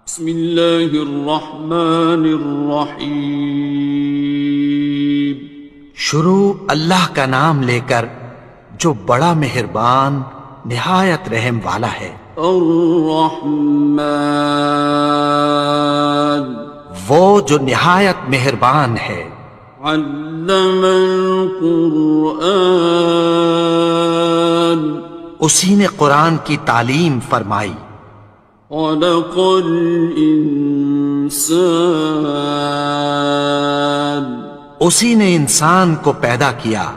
بسم اللہ الرحمن الرحیم۔ شروع اللہ کا نام لے کر جو بڑا مہربان نہایت رحم والا ہے۔ الرحمن، وہ جو نہایت مہربان ہے۔ علم القرآن، اسی نے قرآن کی تعلیم فرمائی۔ خلق الانسان، اسی نے انسان کو پیدا کیا۔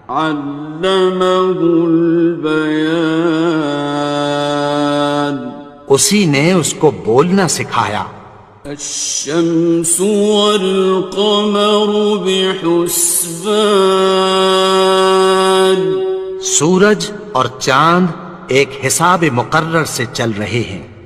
علمہ البیان، اسی نے اس کو بولنا سکھایا۔ الشمس والقمر بحسبان، سورج اور چاند ایک حساب مقرر سے چل رہے ہیں۔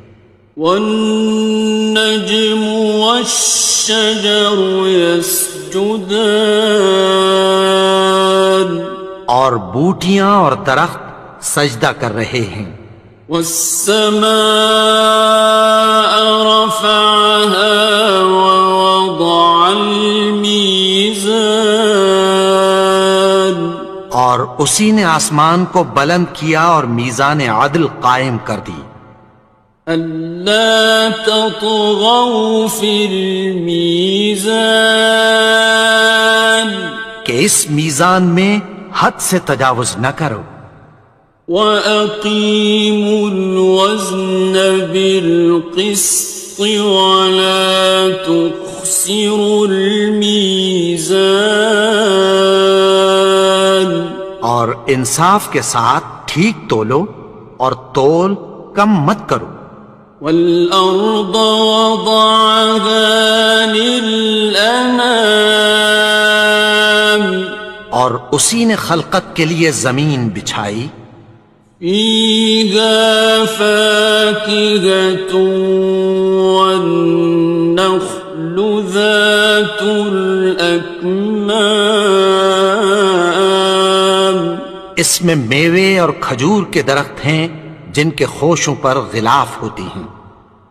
والنجم والشجر يسجدان، اور بوٹیاں اور درخت سجدہ کر رہے ہیں۔ والسماء رفعها ووضع الميزان، اور اسی نے آسمان کو بلند کیا اور میزان عدل قائم کر دی۔ ألا تطغوا في الميزان، کہ اس میزان میں حد سے تجاوز نہ کرو۔ وَأَقِيمُوا الْوَزْنَ بِالْقِسْطِ وَلَا تُخْسِرُوا الْمِيزَانَ، اور انصاف کے ساتھ ٹھیک تولو اور تول کم مت کرو۔ وَالْأَرْضَ وَضَعَهَا لِلْأَنَامِ، اور اسی نے خلقت کے لیے زمین بچھائی۔ فِيهَا فَاكِهَةٌ وَالنَّخْلُ ذَاتُ الْأَكْمَامِ، اس میں میوے اور کھجور کے درخت ہیں جن کے خوشوں پر غلاف ہوتی ہیں۔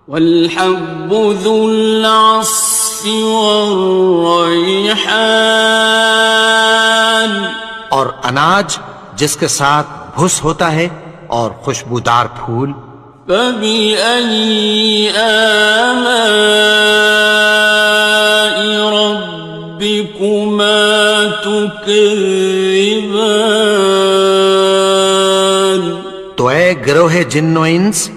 وَالْحَبُّ ذُو الْعَصْفِ وَالرَّيْحَانِ، اور اناج جس کے ساتھ بھس ہوتا ہے اور خوشبودار پھول۔ فَبِأَيِّ آلَاءِ رَبِّكُمَا تُكَذِّبَانِ، تو اے گروہ جن و انس،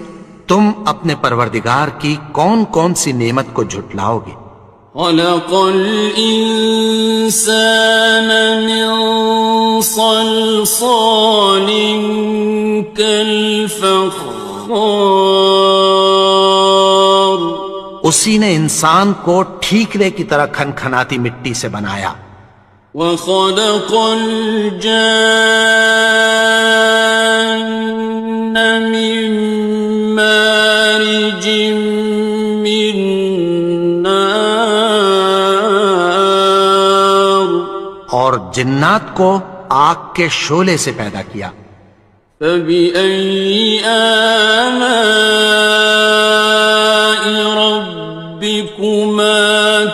تم اپنے پروردگار کی کون کون سی نعمت کو جھٹلاؤ گے؟ خَلَقَ الْإِنسَانَ مِنْ صَلْصَالٍ كَالْفَخَّارِ، اسی نے انسان کو ٹھیکرے کی طرح کھنکھناتی مٹی سے بنایا۔ وَخَلَقَ الْجَانَّ مِن مَّارِجٍ مِّن نَّارٍ، اور جنات کو آگ کے شعلے سے پیدا کیا۔ فَبِأَيِّ آلَاءِ رَبِّكُمَا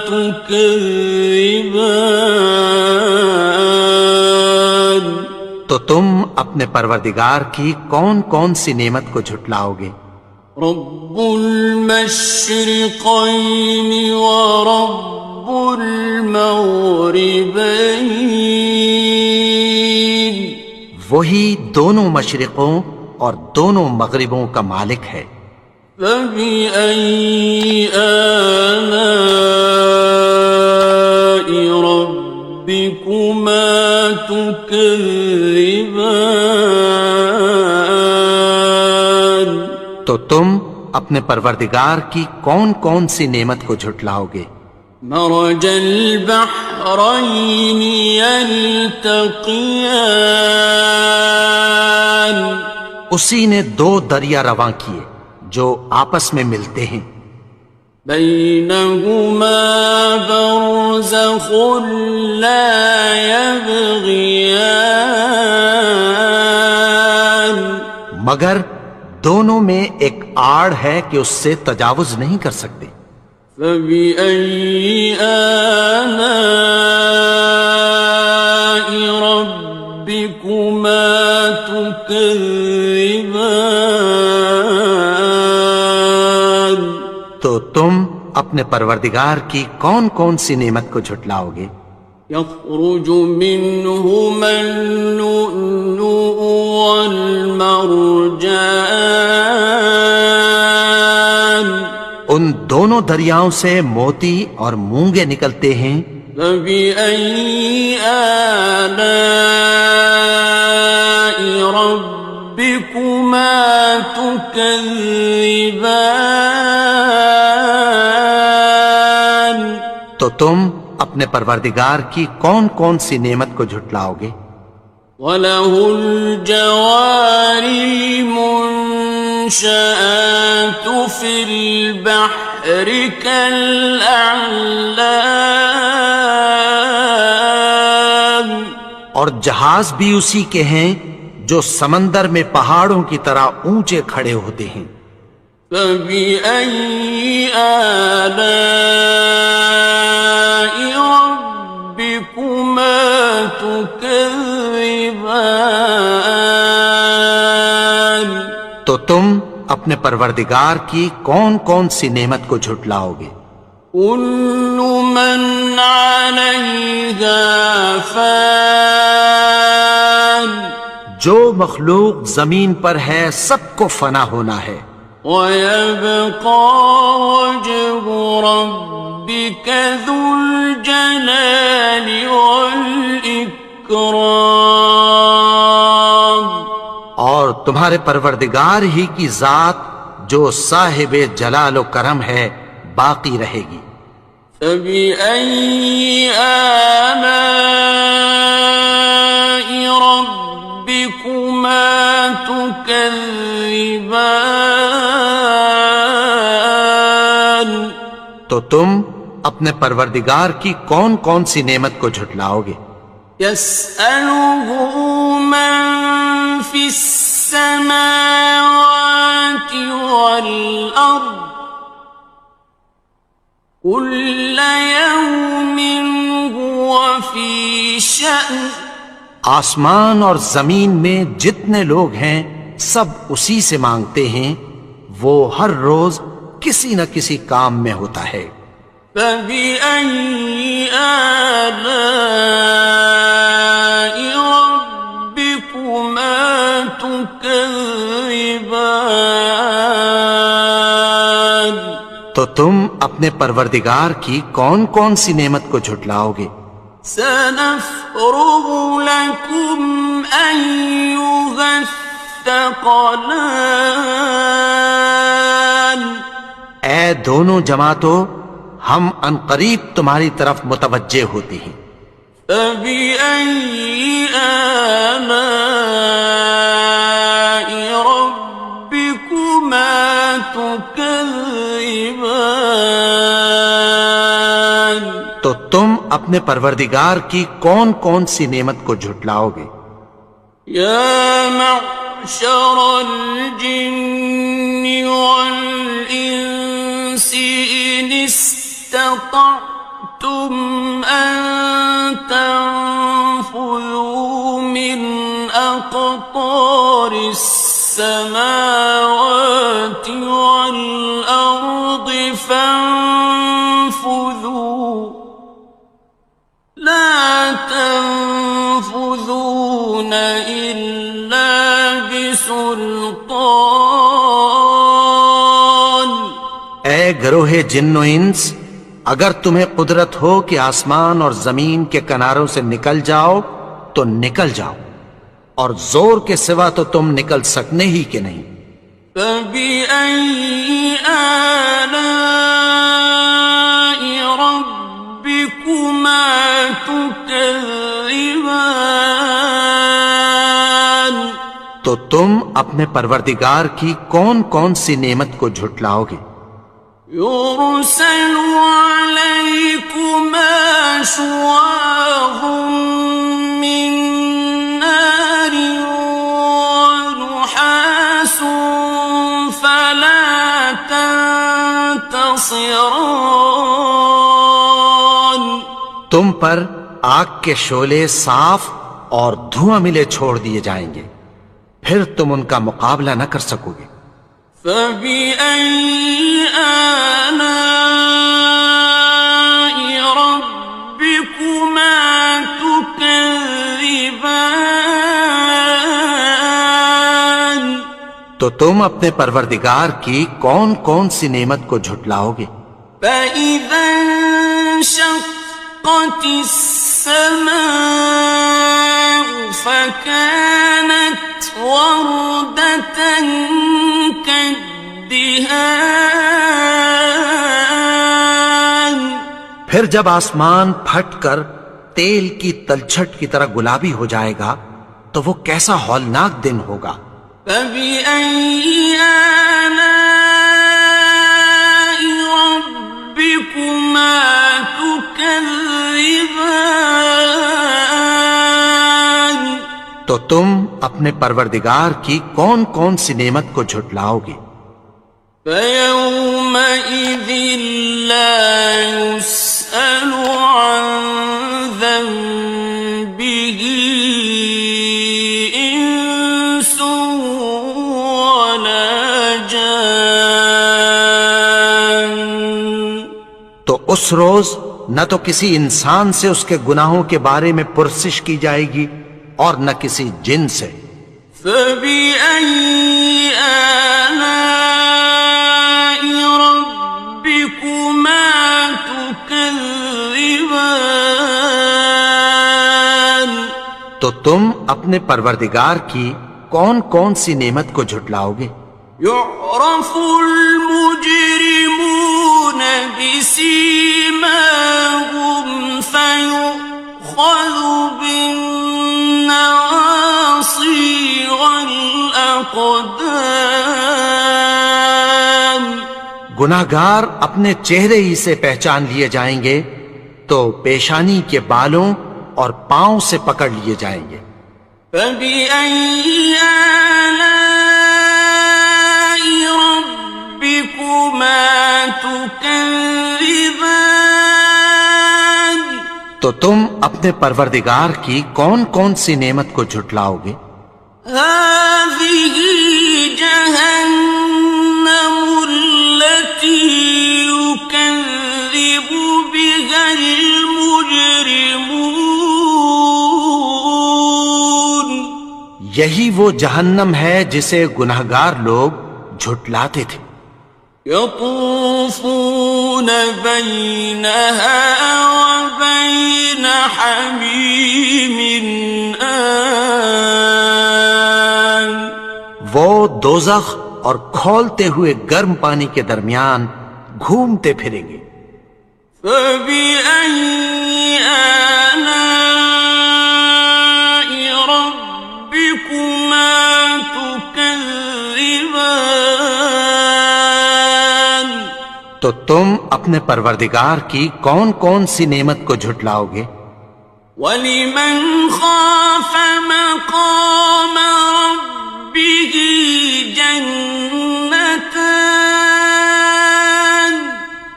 تُكَذِّبَانِ، تو تم اپنے پروردگار کی کون کون سی نعمت کو جھٹلاؤ گے؟ رب المشرقين ورب المغربين، وہی دونوں مشرقوں اور دونوں مغربوں کا مالک ہے۔ فَبِأَيِّ آلَاءِ رَبِّكُمَا تُكَذِّبَانِ، تو تم اپنے پروردگار کی کون کون سی نعمت کو جھٹلاؤ گے؟ مرج البحرين يلتقيان، اسی نے دو دریا رواں کیے جو آپس میں ملتے ہیں۔ بينهما برزخ لا يبغيان، مگر دونوں میں ایک آڑ ہے کہ اس سے تجاوز نہیں کر سکتے. فبأي آلاء ربكما تكذبان. تو تم اپنے پروردگار کی کون کون سی نعمت کو جھٹلاؤ گے؟ يخرج منهما اللؤلؤ والمرجان. ان دونوں دریاؤں سے موتی اور مونگے نکلتے ہیں. فبأي آلاء ربكما تكذبان. تو تم اپنے پروردگار کی کون کون سی نعمت کو جھٹلاؤ گے؟ وَلَهُ الْجَوَارِ الْمُنشَآتُ فِي الْبَحْرِ كَالْأَعْلَامِ. اور جہاز بھی اسی کے ہیں جو سمندر میں پہاڑوں کی طرح اونچے کھڑے ہوتے ہیں. فَبِأَيِّ آلَاءِ رَبِّكُمَا تُكَذِّبَانِ. تو تم اپنے پروردگار کی کون کون سی نعمت کو جھٹلاؤ گے؟ كُلُّ مَنْ عَلَيْهَا فَانٍ. جو مخلوق زمین پر ہے سب کو فنا ہونا ہے. وَيَبْقَى وَجْهُ رَبِّكَ ذُو الْجَلَالِ وَالْإِكْرَامِ. اور تمہارے پروردگار ہی کی ذات جو صاحب جلال و کرم ہے باقی رہے گی. فَبِأَيِّ آلَاءِ رَبِّكُمَا تُكَذِّبَانِ. تو تم اپنے پروردگار کی کون کون سی نعمت کو جھٹلاؤ گے؟ يَسْأَلُهُ مَن فِي السَّمَاوَاتِ وَالْأَرْضِ كُلَّ يَوْمٍ هُوَ فِي شَأْنٍ. آسمان اور زمین میں جتنے لوگ ہیں سب اسی سے مانگتے ہیں، وہ ہر روز کسی نہ کسی کام میں ہوتا ہے. فَبِأَيِّ آلَاءِ رَبِّكُمَا تُكَذِّبَانِ. تو تم اپنے پروردگار کی کون کون سی نعمت کو جھٹلاؤ گے؟ سَنَفْرُغُ لَكُمْ أَيُّهَ الثَّقَلَانِ. اے دونوں جماعتوں، ہم عنقریب تمہاری طرف متوجہ ہوتے ہیں. فَبِأَيِّ آلَاءِ رَبِّكُمَا تُكَذِّبَانِ. تو تم اپنے پروردگار کی کون کون سی نعمت کو جھٹلاؤ گے؟ يَا مَعْشَرَ الْجِنِّ وَالْإِنسِ إِنِ اسْتَطَعْتُمْ أَن تَنفُذُوا مِنْ أَقْطَارِ السَّمَاوَاتِ وَالْأَرْضِ فَانفُذُوا لَا تَنفُذُونَ إِلَّا بِسُلْطَانٍ. اے گروہ جن و انس، اگر تمہیں قدرت ہو کہ آسمان اور زمین کے کناروں سے نکل جاؤ تو نکل جاؤ، اور زور کے سوا تو تم نکل سکنے ہی کہ نہیں. فَبِأَيِّ آلَاءِ رَبِّكُمَا تُكَذِّبَانِ. تو تم اپنے پروردگار کی کون کون سی نعمت کو جھٹلاؤ گے؟ يُرْسَلُ عَلَيْكُمَا شُوَاظٌ مِّن نَّارٍ وَنُحَاسٌ خصران. تم پر آگ کے شعلے صاف اور دھواں ملے چھوڑ دیے جائیں گے، پھر تم ان کا مقابلہ نہ کر سکو گے۔ فبأي آلاء ربكما تكذبان. تو تم اپنے پروردگار کی کون کون سی نعمت کو جھٹلاؤ گے؟ فإذا انشقت السماء فكانت وردة كالدهان. پھر جب آسمان پھٹ کر تیل کی تلچھٹ کی طرح گلابی ہو جائے گا تو وہ کیسا ہولناک دن ہوگا۔ فبأي آلاء ربكما تكذبان. تو تم اپنے پروردگار کی کون کون سی نعمت کو جھٹلاؤ گے؟ فيومئذ لا يسأل عن ذنبه إنس ولا جان. تو اس روز نہ تو کسی انسان سے اس کے گناہوں کے بارے میں پرسش کی جائے گی اور نہ کسی جن سے۔ فبأي آلاء ربكما تكذبان. تو تم اپنے پروردگار کی کون کون سی نعمت کو جھٹلاؤ گے؟ يعرف المجرمون بسيماهم فيؤخذ بالنواصي والأقدام. گناہگار اپنے چہرے ہی سے پہچان لیے جائیں گے تو پیشانی کے بالوں اور پاؤں سے پکڑ لیے جائیں گے۔ فبأي آلاء ربكما تكذبان. تو تم اپنے پروردگار کی کون کون سی نعمت کو جھٹلاؤ گے؟ هذه جهنم التي يكذب بها المجرمون. یہی وہ جہنم ہے جسے گناہگار لوگ جھٹلاتے تھے۔ يطوفون بينها وبين حميم آن. وہ دوزخ اور کھولتے ہوئے گرم پانی کے درمیان گھومتے پھریں گے۔ فبأي آلاء ربكما تكذبان. تو تم اپنے پروردگار کی کون کون سی نعمت کو جھٹلاؤ گے؟ وَلِمَنْ خَافَ مَقَامَ رَبِّهِ جَنَّتَانِ.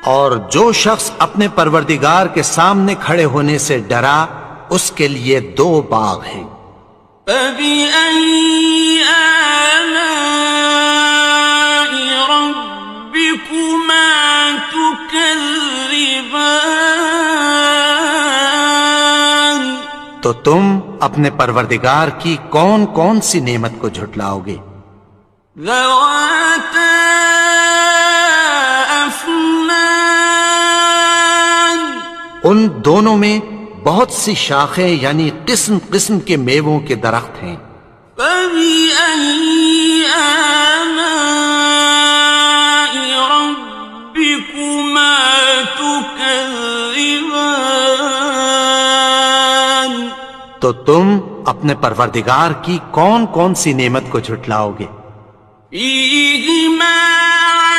اور جو شخص اپنے پروردگار کے سامنے کھڑے ہونے سے ڈرا اس کے لیے 2 باغ ہیں۔ فَبِأَيِّ آلَاءِ رَبِّكُمَا تُكَذِّبَانِ. تو تم اپنے پروردگار کی کون کون سی نعمت کو جھٹلاؤ گے؟ ذَوَاتَا أَفْنَانٍ. ان دونوں میں بہت سی شاخیں یعنی قسم قسم کے میووں کے درخت ہیں۔ فَبِأَيِّ آلَاءِ رَبِّكُمَا تُكَذِّبَانِ. تو تم اپنے پروردگار کی کون کون سی نعمت کو جھٹلاؤ گے؟ فِيهِمَا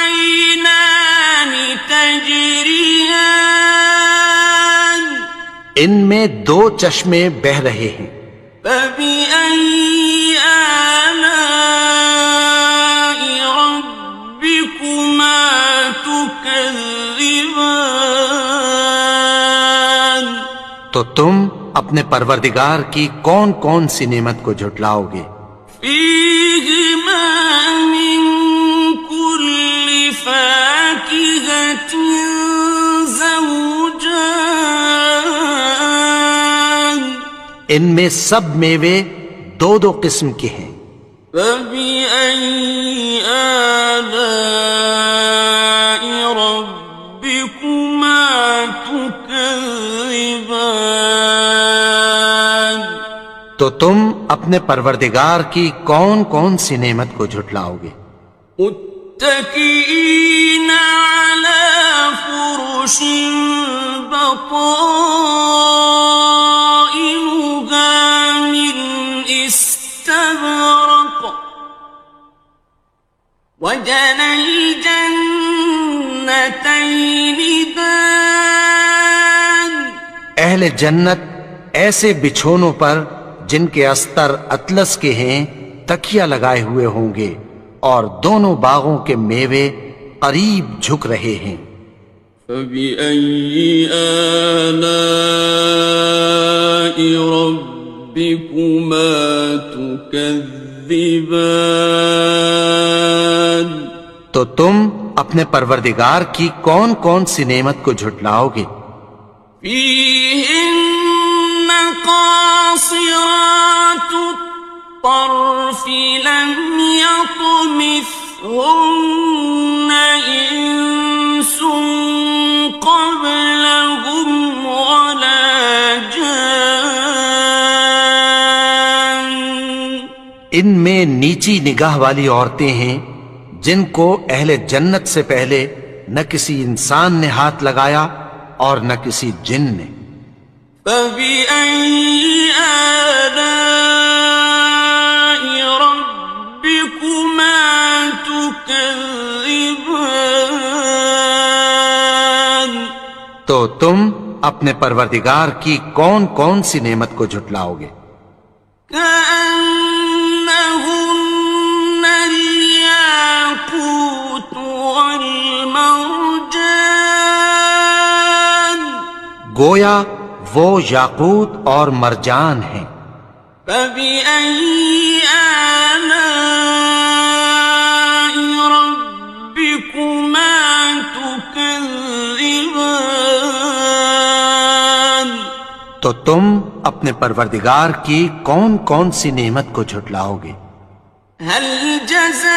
عَيْنَانِ تَجْرِيَانِ. ان میں 2 چشمے بہہ رہے ہیں۔ فَبِأَيِّ آلَاءِ رَبِّكُمَا تُكَذِّبَانِ. تكذبان تو تم اپنے پروردگار کی کون کون سی نعمت کو جھٹلاؤ گے؟ فيهما من كل فاكهة زوجان ان میں سب میوے دو دو قسم کے ہیں۔ فبأي آلاء ربكما تكذبان تو تم اپنے پروردگار کی کون کون سی نعمت کو جھٹلاؤ گے؟ متكئين على فرش بطائنها من استبرق وجنى الجنتين دان اہل جنت ایسے بچھونوں پر جن کے استر اطلس کے ہیں تکیہ لگائے ہوئے ہوں گے، اور دونوں باغوں کے میوے قریب جھک رہے ہیں۔ فبأي آلاء ربكما تكذبان تو تم اپنے پروردگار کی کون کون سی نعمت کو جھٹلاؤ گے؟ فيهن قاصرات الطرف لم يطمثهن إنس قبلهم ولا جان ان میں نیچی نگاہ والی عورتیں ہیں جن کو اہل جنت سے پہلے نہ کسی انسان نے ہاتھ لگایا اور نہ کسی جن نے۔ فبأي آلاء ربكما تكذبان تو تم اپنے پروردگار کی کون کون سی نعمت کو جھٹلاؤ گے؟ كأنهن الياقوت والمرجان گویا وہ یاقوت اور مرجان ہیں۔ فبأي آلاء ربكما تكذبان تو تم اپنے پروردگار کی کون کون سی نعمت کو جھٹلاؤ گے؟ هل جزاء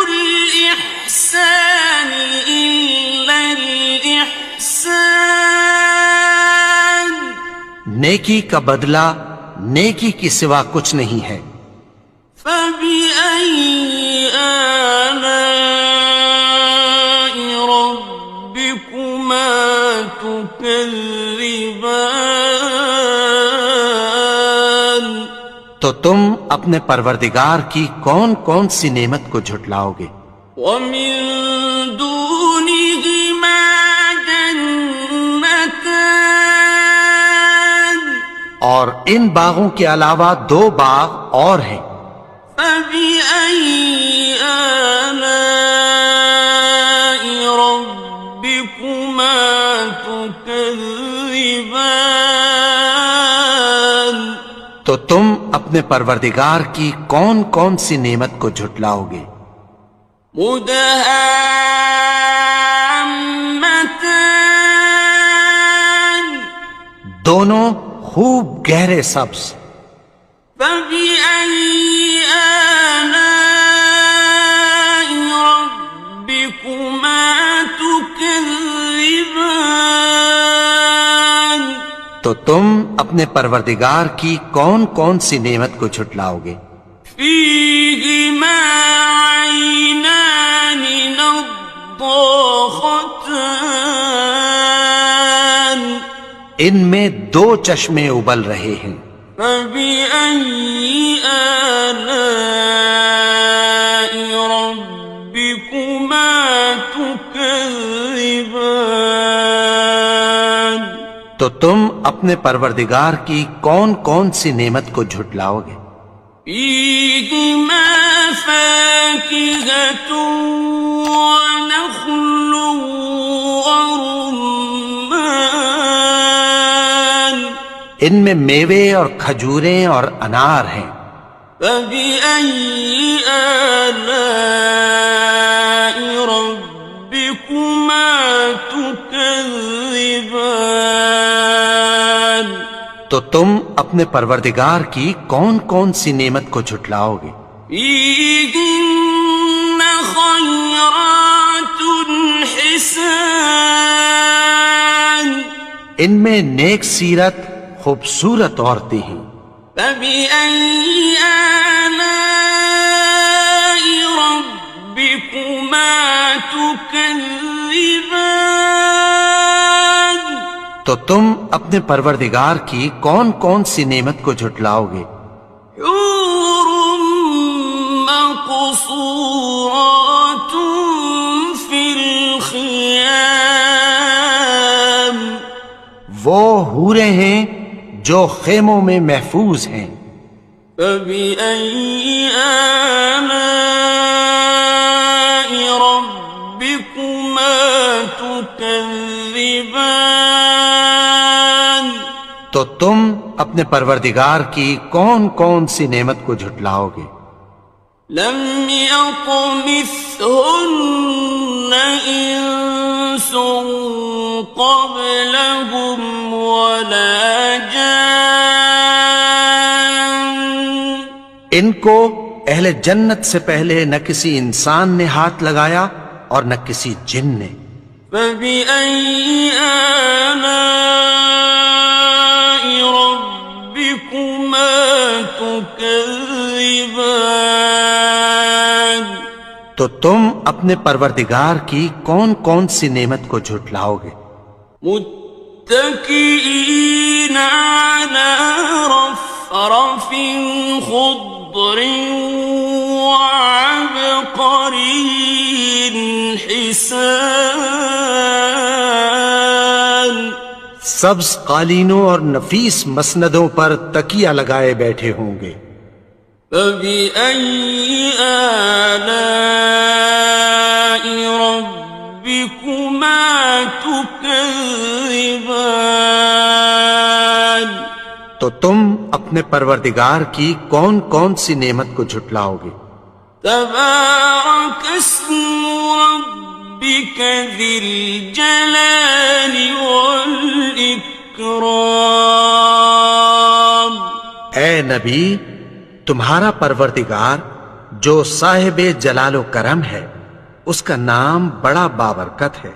الإحسان إلا الإحسان نیکی کا بدلہ نیکی کی سوا کچھ نہیں ہے۔ فبأي آلاء ربكما تكذبان تو تم اپنے پروردگار کی کون کون سی نعمت کو جھٹلاؤ گے؟ ومن دونهما جنتان اور ان باغوں کے علاوہ دو باغ اور ہیں۔ فبأي آلاء ربكما تكذبان تو تم اپنے پروردگار کی کون کون سی نعمت کو جھٹلاؤ گے؟ مدهامتان دونوں خوب گہرے سبز۔ فبأي آلاء ربكما تكذبان تو تم اپنے پروردگار کی کون کون سی نعمت کو جھٹلاؤ گے؟ فيهما عينان نضاختان ان میں دو چشمے ابل رہے ہیں۔ فبأي آلاء ربكما تكذبان تو تم اپنے پروردگار کی کون کون سی نعمت کو جھٹلاؤ گے؟ فيهما فاكهة ونخل ورمان ان میں میوے اور کھجوریں اور انار ہیں. فبأي آلاء ربكما تكذبان تو تم اپنے پروردگار کی کون کون سی نعمت کو جھٹلاؤ گے؟ فيهن خيرات حسان ان میں نیک سیرت خوبصورت عورتیں ہیں. فبأي آلاء ربكما تكذبان تو تم اپنے پروردگار کی کون کون سی نعمت کو جھٹلاؤ گے؟ حور مقصورات في الخيام وہ حوریں ہیں جو خیموں میں محفوظ ہیں. فبأي آلاء ربكما تكذبان تو تم اپنے پروردگار کی کون کون سی نعمت کو جھٹلاؤ گے؟ لم يطمثهن إنس قبلهم ولا جان ان کو اہل جنت سے پہلے نہ کسی انسان نے ہاتھ لگایا اور نہ کسی جن نے. فبأي آلاء ربكما تكذبان تو تم اپنے پروردگار کی کون کون سی نعمت کو جھٹلاؤ گے؟ متكئين على رفرف خضر وعبقري حسان سبز قالینوں اور نفیس مسندوں پر تکیہ لگائے بیٹھے ہوں گے. فبأي آلاء ربكما تكذبان تو تم اپنے پروردگار کی کون کون سی نعمت کو جھٹلاؤ گے؟ تبارك اسم ربك ذي الجلال والإكرام اے نبی، تمہارا پروردگار جو صاحب جلال و کرم ہے، اس کا نام بڑا بابرکت ہے.